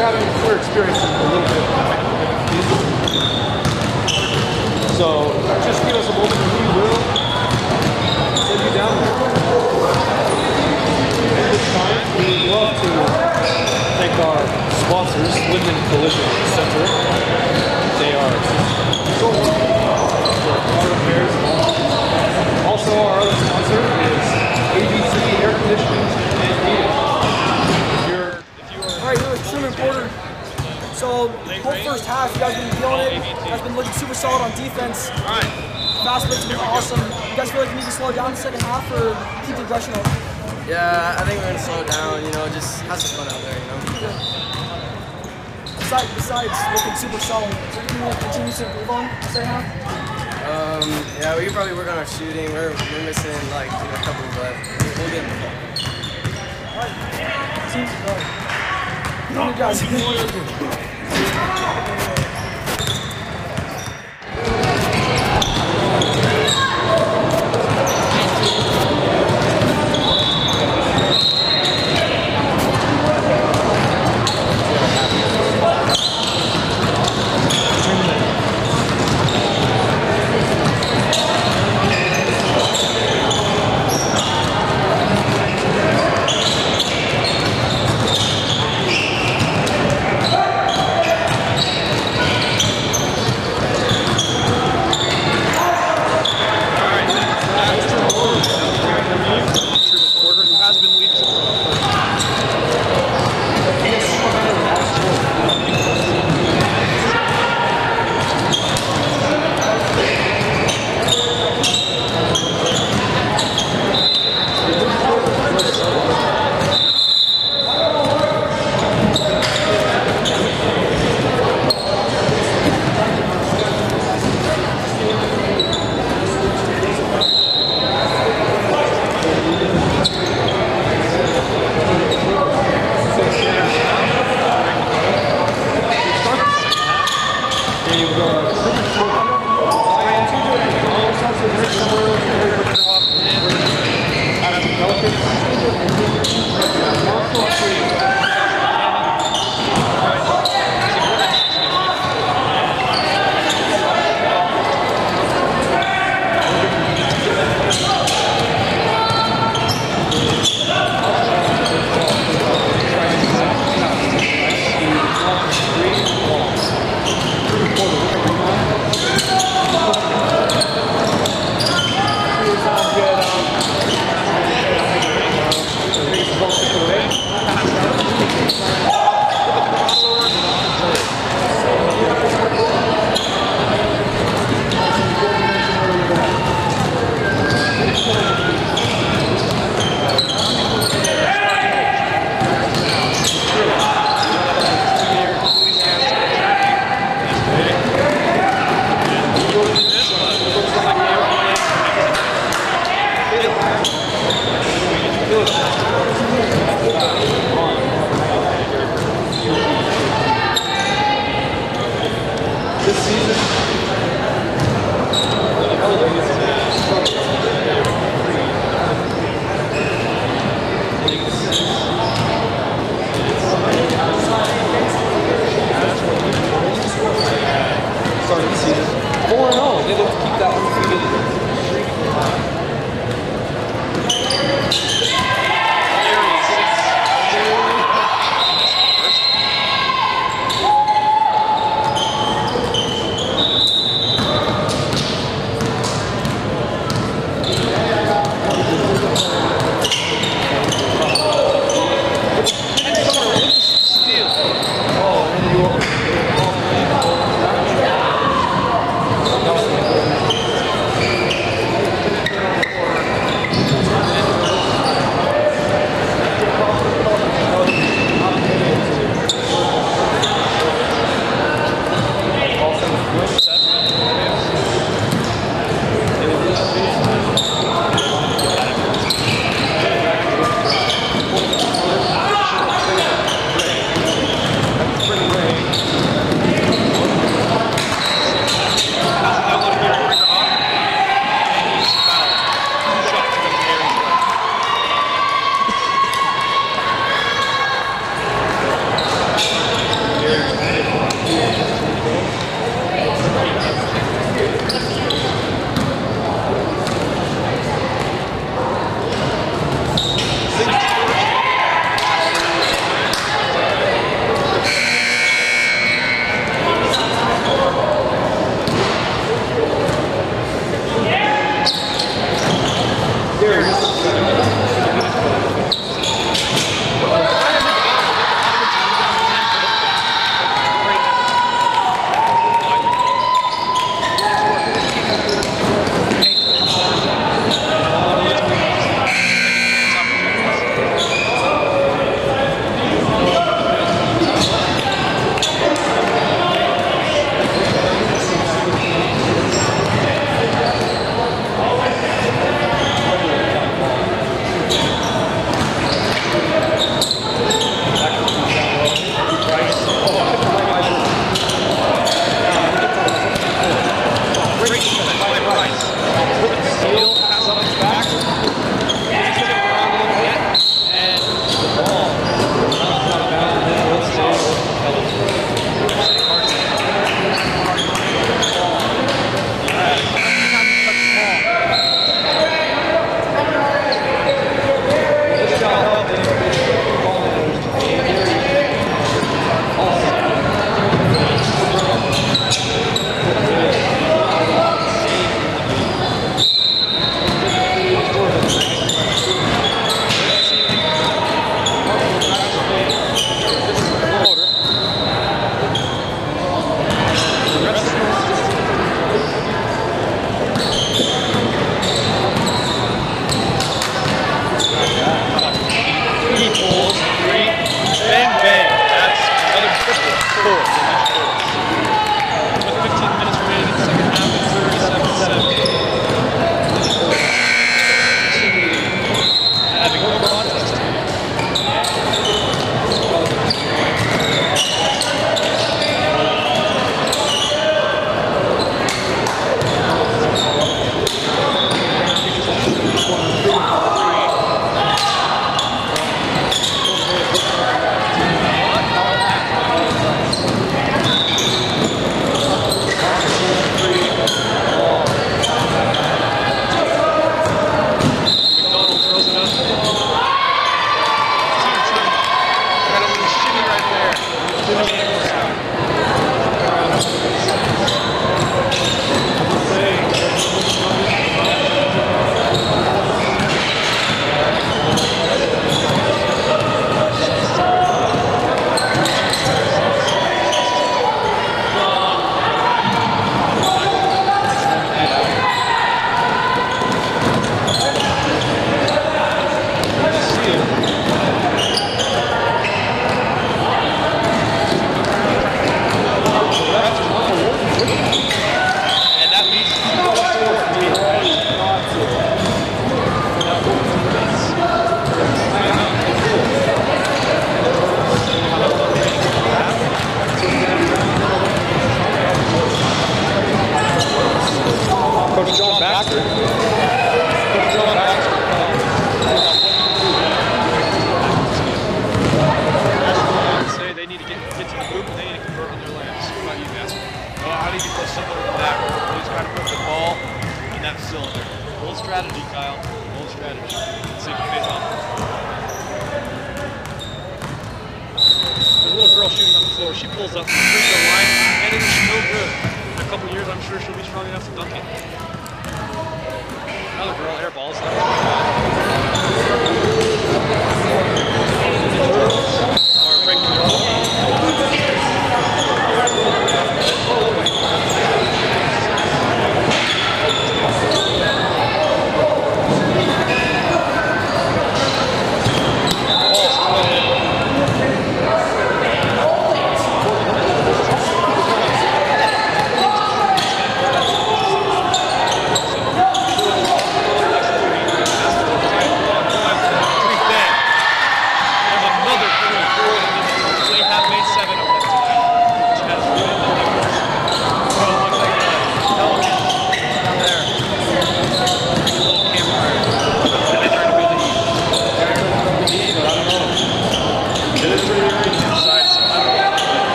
you're having a career experience in a little bit. So just give us a moment and we will send you down there. At this time, we'd love to thank our sponsors, Linden Collision Center. They are so wonderful for our affairs. Also, our other sponsor is ABC Air Conditioning and Heating. All right, here with Truman Porter. So, whole first half, you guys been killing it. You guys been looking super solid on defense. Fast breaks have been awesome. You guys feel like you need to slow down the second half or keep the aggression up? Yeah, I think we're gonna slow down. You know, just have some fun out there. You know. Besides looking super solid, is there anything you want to continue to improve on the second half? Yeah, we can probably work on our shooting. We're missing like a couple, but we'll get it. All right. Seems you guys.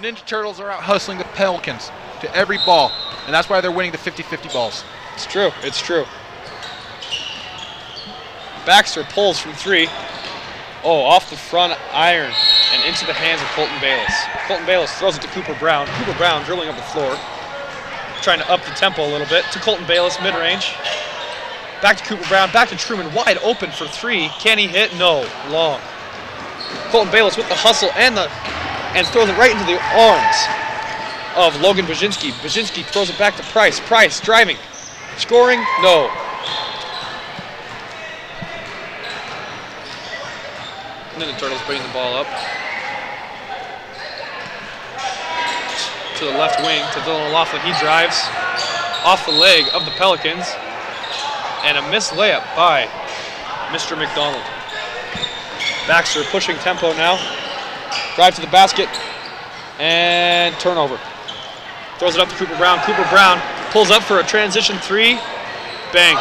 Ninja Turtles are out hustling the Pelicans to every ball, and that's why they're winning the 50-50 balls. It's true. It's true. Baxter pulls from three. Oh, off the front iron and into the hands of Colton Bayless. Colton Bayless throws it to Cooper Brown. Cooper Brown dribbling up the floor, trying to up the tempo a little bit. To Colton Bayless, mid-range. Back to Cooper Brown, back to Truman, wide open for three. Can he hit? No, long. Colton Bayless with the hustle and throws it right into the arms of Logan Baczynski. Baczynski throws it back to Price. Price driving, scoring, no. And then the Turtles bring the ball up to the left wing to Dylan O'Loughlin. He drives off the leg of the Pelicans, and a missed layup by Mr. McDonald. Baxter pushing tempo now. Drive to the basket and turnover. Throws it up to Cooper Brown. Cooper Brown pulls up for a transition three. Bang.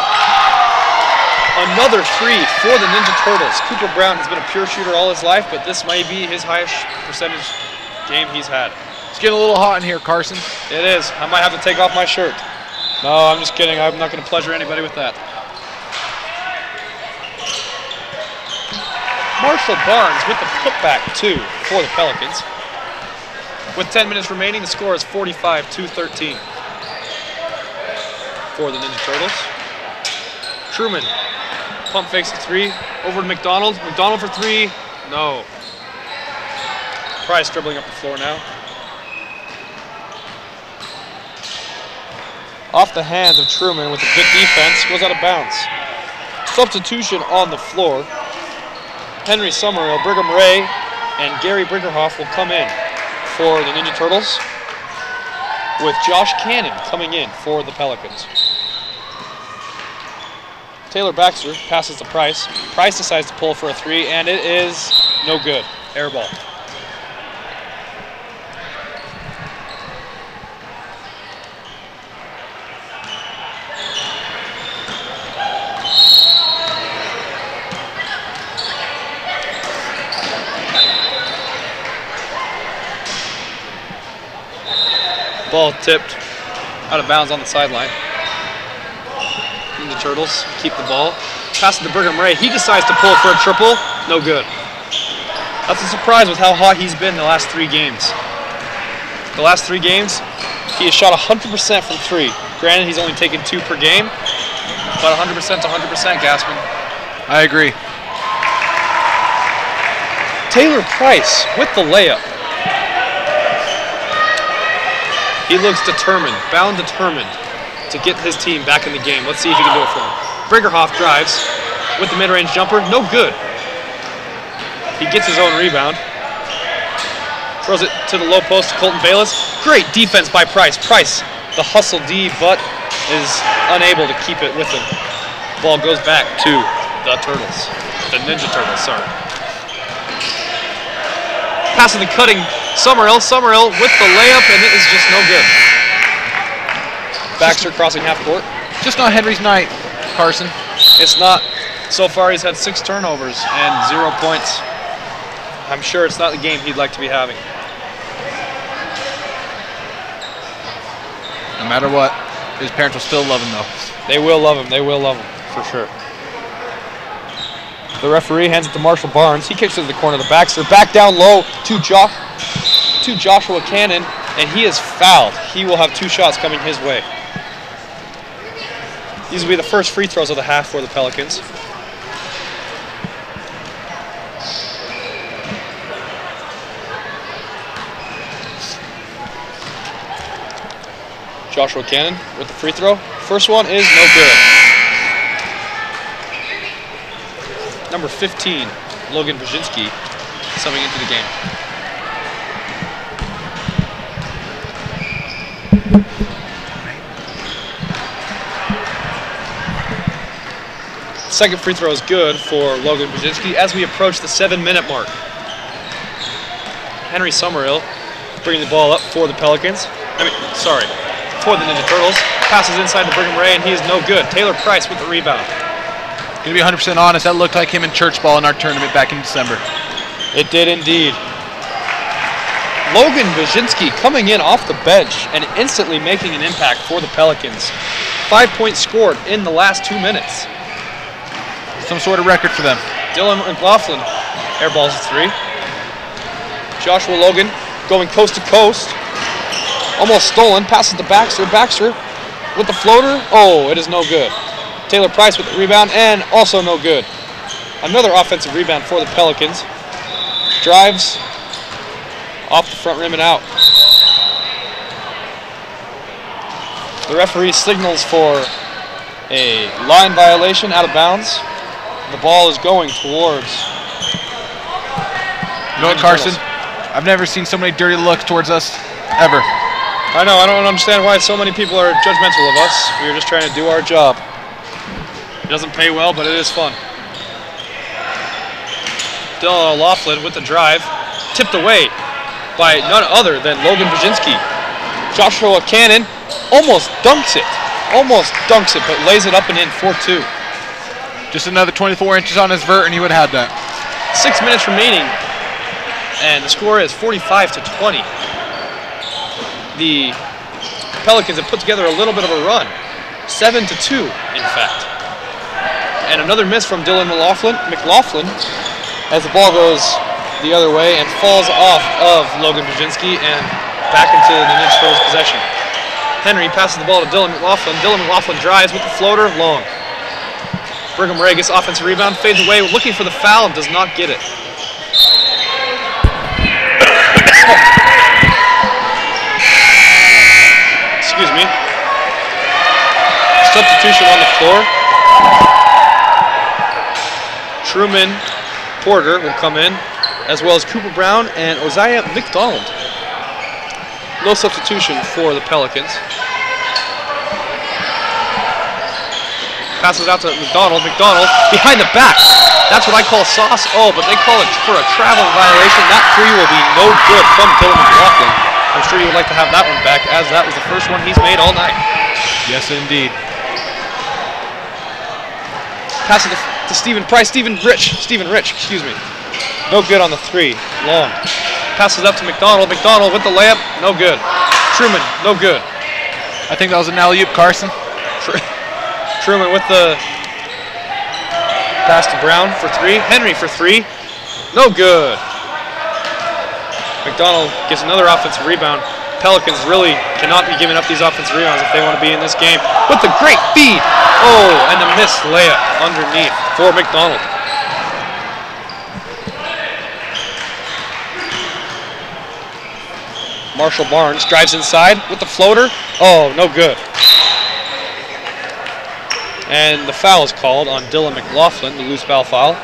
Another three for the Ninja Turtles. Cooper Brown has been a pure shooter all his life, but this might be his highest percentage game he's had. It's getting a little hot in here, Carson. It is. I might have to take off my shirt. No, I'm just kidding. I'm not going to pleasure anybody with that. Marshall Barnes with the putback 2 for the Pelicans. With 10 minutes remaining, the score is 45-13 for the Ninja Turtles. Truman pump fakes a 3 over to McDonald. McDonald for 3. No. Price dribbling up the floor now. Off the hands of Truman with a good defense, goes out of bounds. Substitution on the floor. Henry Summerall, Brigham Ray, and Gary Brinkerhoff will come in for the Ninja Turtles, with Josh Cannon coming in for the Pelicans. Taylor Baxter passes to Price. Price decides to pull for a 3, and it is no good. Air ball. Ball tipped out of bounds on the sideline. The Turtles keep the ball. Pass it to Brigham Ray. He decides to pull for a triple. No good. That's a surprise with how hot he's been the last 3 games. The last 3 games, he has shot 100% from 3. Granted, he's only taken 2 per game, but 100% to 100%, Gassman. I agree. Taylor Price with the layup. He looks determined, bound determined to get his team back in the game. Let's see if he can do it for him. Brinkerhoff drives with the mid-range jumper. No good. He gets his own rebound. Throws it to the low post to Colton Bayless. Great defense by Price. Price, the hustle D, but is unable to keep it with him. Ball goes back to the Turtles. The Ninja Turtles, sorry. Passing the cutting Summerall. Summerall with the layup, and it is just no good. Baxter crossing half court. Just not Henry's night, Carson. It's not. So far, he's had 6 turnovers and 0 points. I'm sure it's not the game he'd like to be having. No matter what, his parents will still love him, though. They will love him. They will love him, for sure. The referee hands it to Marshall Barnes. He kicks it to the corner of the Baxter. Back down low to Joshua Cannon, and he is fouled. He will have 2 shots coming his way. These will be the first free throws of the half for the Pelicans. Joshua Cannon with the free throw. First one is no good. Number 15, Logan Brzezinski, coming into the game. Second free throw is good for Logan Brzezinski as we approach the 7-minute mark. Henry Summerall bringing the ball up for the Pelicans. For the Ninja Turtles. Passes inside to Brigham Ray, and he is no good. Taylor Price with the rebound. To be 100% honest, that looked like him in church ball in our tournament back in December. It did indeed. Logan Brzezinski coming in off the bench and instantly making an impact for the Pelicans. 5 points scored in the last 2 minutes. Some sort of record for them. Dylan McLaughlin airballs a 3. Joshua Logan going coast to coast. Almost stolen. Passes to Baxter. Baxter with the floater. Oh, it is no good. Taylor Price with the rebound, and also no good. Another offensive rebound for the Pelicans. Drives off the front rim and out. The referee signals for a line violation out of bounds. The ball is going towards... You know what, Carson? I've never seen so many dirty looks towards us, ever. I know, I don't understand why so many people are judgmental of us. We are just trying to do our job. It doesn't pay well, but it is fun. Dylan O'Loughlin with the drive. Tipped away by none other than Logan Brzezinski. Joshua Cannon almost dunks it. But lays it up and in 4-2. Just another 24 inches on his vert, and he would have had that. 6 minutes remaining, and the score is 45-20. The Pelicans have put together a little bit of a run. 7-2, in fact. And another miss from Dylan McLaughlin as the ball goes the other way and falls off of Logan Brzezinski and back into the Ninja Turtles' possession. Henry passes the ball to Dylan McLaughlin. Dylan McLaughlin drives with the floater long. Brigham Ray gets offensive rebound, fades away, looking for the foul and does not get it. Excuse me. Substitution on the floor. Truman Porter will come in, as well as Cooper Brown and Osiah McDonald. No substitution for the Pelicans. Passes out to McDonald. McDonald behind the back. That's what I call sauce. Oh, but they call it for a traveling violation. That three will be no good from Dylan McLaughlin. I'm sure you would like to have that one back, as that was the first one he's made all night. Yes, indeed. Passes to Stephen Price. Stephen Rich, excuse me. No good on the three. Long. Passes up to McDonald. McDonald with the layup. No good. Truman. No good. I think that was an alley-oop, Carson. Truman with the pass to Brown for three. Henry for three. No good. McDonald gets another offensive rebound. Pelicans really cannot be giving up these offensive rebounds if they want to be in this game. With the great feed. Oh, and the missed layup underneath for McDonald. Marshall Barnes drives inside with the floater. Oh, no good. And the foul is called on Dylan McLaughlin, the loose foul.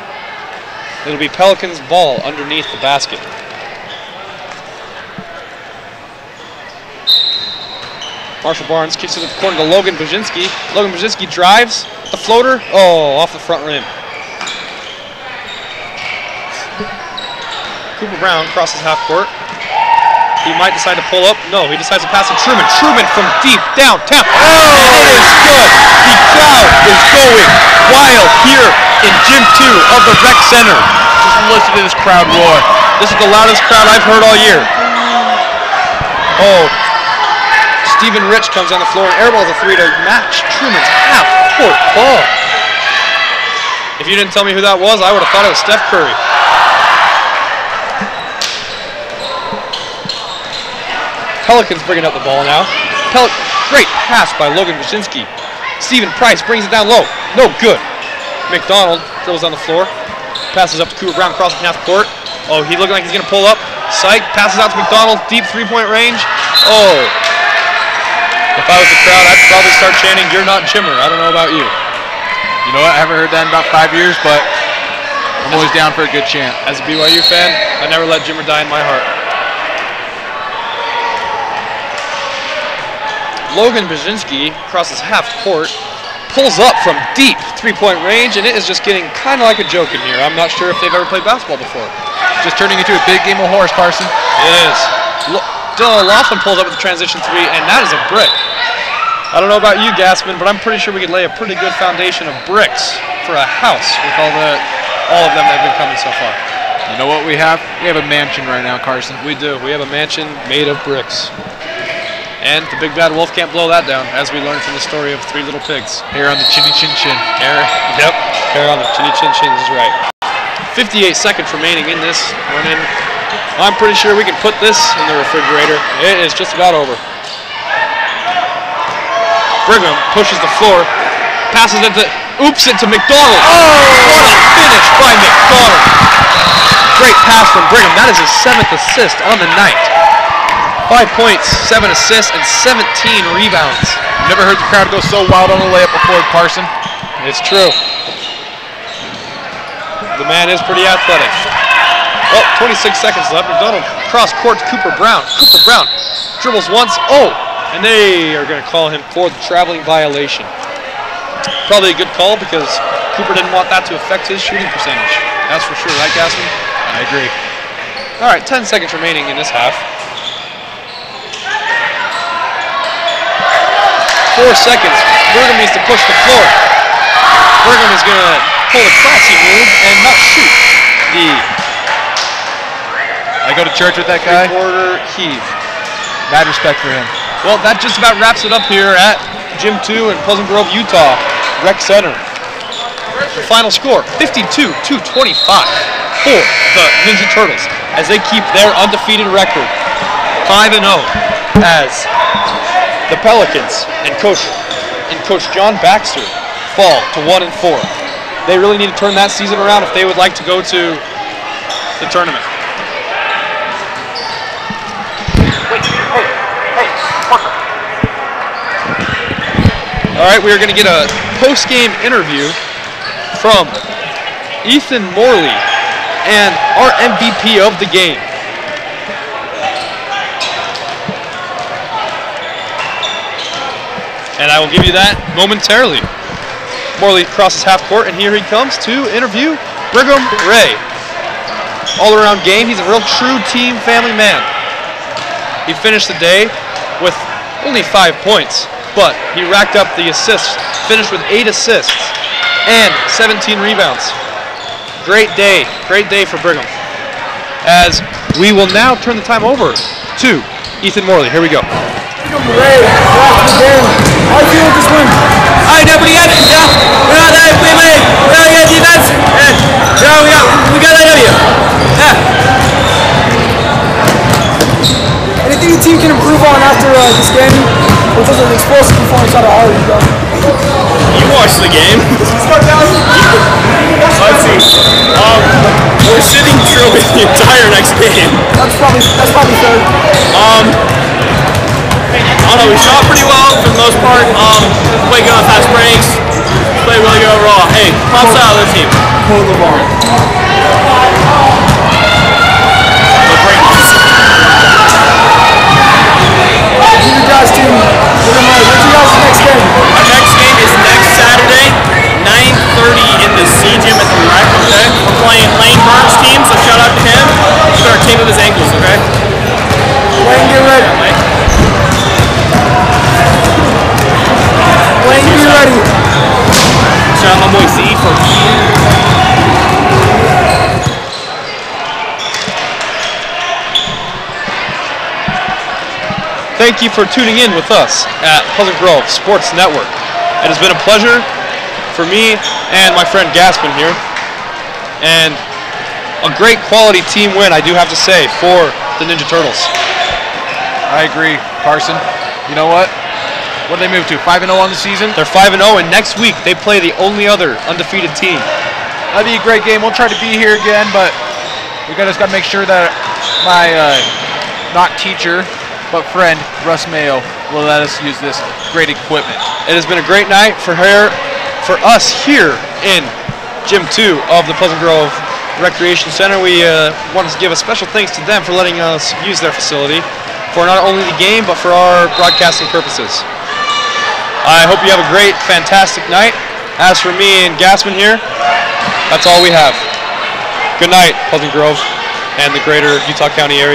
It'll be Pelicans' ball underneath the basket. Marshall Barnes kicks it to the corner to Logan Brzezinski. Logan Brzezinski drives with the floater. Oh, off the front rim. Cooper Brown crosses half court. He might decide to pull up. No, he decides to pass to Truman. Truman from deep downtown. Oh, it is good. The crowd is going wild here in Gym 2 of the Rec Center. Just listen to this crowd roar. This is the loudest crowd I've heard all year. Oh, Stephen Rich comes on the floor and airballs a three to match Truman's half-court ball. If you didn't tell me who that was, I would have thought it was Steph Curry. Pelicans bringing up the ball now. Great pass by Logan Brzezinski. Stephen Price brings it down low. No good. McDonald dribbles on the floor. Passes up to Cooper Brown, crossing half court. Oh, he looking like he's going to pull up. Psych passes out to McDonald. Deep three-point range. Oh. If I was the crowd, I'd probably start chanting, "You're not Jimmer." I don't know about you. You know what? I haven't heard that in about 5 years, but I'm always down for a good chant. As a BYU fan, I never let Jimmer die in my heart. Logan Brzezinski crosses half court, pulls up from deep three-point range, and it is just getting kind of like a joke in here. I'm not sure if they've ever played basketball before. Just turning into a big game of horse, Carson. It is. Dylan Laughlin pulls up with the transition three, and that is a brick. I don't know about you, Gassman, but I'm pretty sure we could lay a pretty good foundation of bricks for a house with all of them that have been coming so far. You know what we have? We have a mansion right now, Carson. We do. We have a mansion made of bricks. And the big bad wolf can't blow that down, as we learned from the story of Three Little Pigs. Hair on the chinny chin chin. Hair on the chinny chin chin is right. 58 seconds remaining in this run-in. I'm pretty sure we can put this in the refrigerator. It is just about over. Brigham pushes the floor, passes it to, oops it to McDonald. Oh, what a finish by McDonald. Great pass from Brigham. That is his 7th assist on the night. 5 points, 7 assists, and 17 rebounds. Never heard the crowd go so wild on a layup before, Carson. It's true. The man is pretty athletic. Oh, 26 seconds left. McDonald cross court to Cooper Brown. Cooper Brown dribbles once. Oh, and they are going to call him for the traveling violation. Probably a good call because Cooper didn't want that to affect his shooting percentage. That's for sure, right, Gassman? I agree. All right, 10 seconds remaining in this half. 4 seconds. Brigham needs to push the floor. Brigham is going to pull a classy move and not shoot the I go to church with that guy. three-quarter heave. Mad respect for him. Well, that just about wraps it up here at Gym 2 in Pleasant Grove, Utah Rec Center. The final score, 52-25 for the Ninja Turtles as they keep their undefeated record 5-0 as the Pelicans and Coach John Baxter fall to 1-4. They really need to turn that season around if they would like to go to the tournament. All right, we are going to get a post-game interview from Ethan Morley and our MVP of the game. And I will give you that momentarily. Morley crosses half court, and here he comes to interview Brigham Ray. All-around game, he's a real true team family man. He finished the day with only 5 points, but he racked up the assists, finished with 8 assists and 17 rebounds. Great day for Brigham. As we will now turn the time over to Ethan Morley. Here we go. Brigham Ray, after the game, how do you feel with this win? Pretty good. Yeah, we played really good defense, and we got that W. Yeah. Anything the team can improve on after this game, which was an explosive performance out of all of you guys? You watched the game. Let's see. We're sitting through the entire next game. That's probably fair. I don't know, we shot pretty well for the most part. Played good on fast breaks. Played really good overall. Hey, props out of the team. Pull the ball. You guys team, what's your guys' next game? Our next game is next Saturday, 9:30 in the C Gym at the Rec, okay? We're playing Lane Burns' team, so shout out to him. He's got our tape of his ankles, okay? Lane, get ready. Lane, get ready. Shout out my boy Z for Thank you for tuning in with us at Pleasant Grove Sports Network. It has been a pleasure for me and my friend Gaspin here. And a great quality team win, I do have to say, for the Ninja Turtles. I agree, Carson. You know what? What did they move to? 5-0 on the season? They're 5-0, and next week they play the only other undefeated team. That'd be a great game. We'll try to be here again, but we just got to make sure that my not teacher, but friend Russ Mayo will let us use this great equipment. It has been a great night for us here in Gym 2 of the Pleasant Grove Recreation Center. We want to give a special thanks to them for letting us use their facility for not only the game, but for our broadcasting purposes. I hope you have a great, fantastic night. As for me and Gaspin here, that's all we have. Good night, Pleasant Grove and the greater Utah County area.